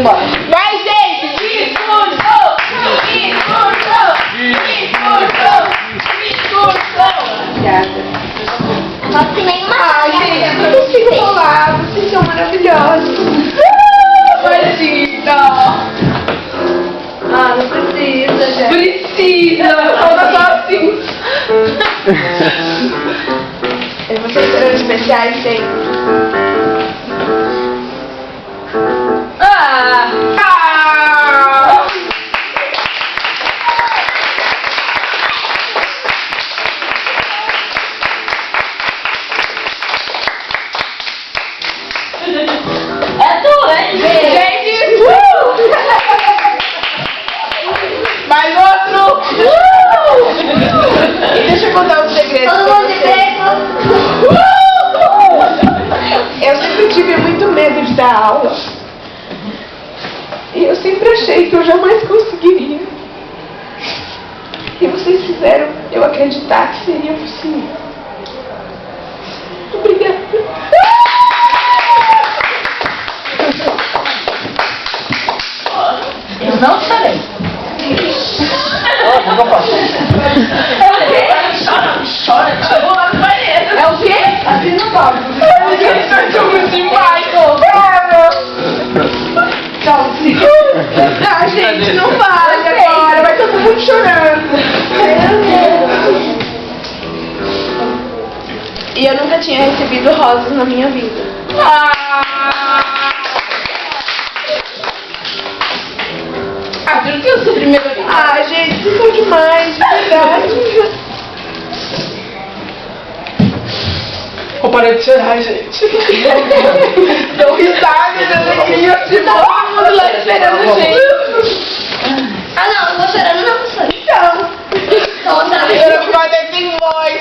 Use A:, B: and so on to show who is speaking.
A: Bora. Vai, gente! Discurso! Obrigada.
B: Nossa, que nem uma
A: Gente, vocês estão lá, vocês são maravilhosos. Imagina!
B: Ah, não precisa, gente.
A: Precisa! Fala só assim. Vocês serão especiais sempre. Ah!
B: É tu, hein?
A: Gente! Mais outro! E deixa eu contar um segredo.
B: Todo
A: pra
B: mundo de
A: vocês.
B: preto.
A: Eu sempre tive muito medo de dar aula. E eu sempre achei que eu jamais conseguiria. E vocês fizeram eu acreditar que seria possível. Obrigada.
B: Eu não chorei. Chora. Chegou lá no banheiro.
A: É o quê?
B: Assim não pode.
A: Eles são muito demais. Ah, gente, não vale agora. Vai todo mundo chorando. E eu nunca tinha recebido rosas na minha vida. Juro que eu sou primeiro. Gente, vocês são demais, de verdade. Vou parar de chorar, gente. Deu risada de alegria, tipo, todo mundo lá esperando a gente.
B: Ah, não, eu vou chorando na pessoa.
A: Então,
B: Então,
A: eu não vou até sem voz.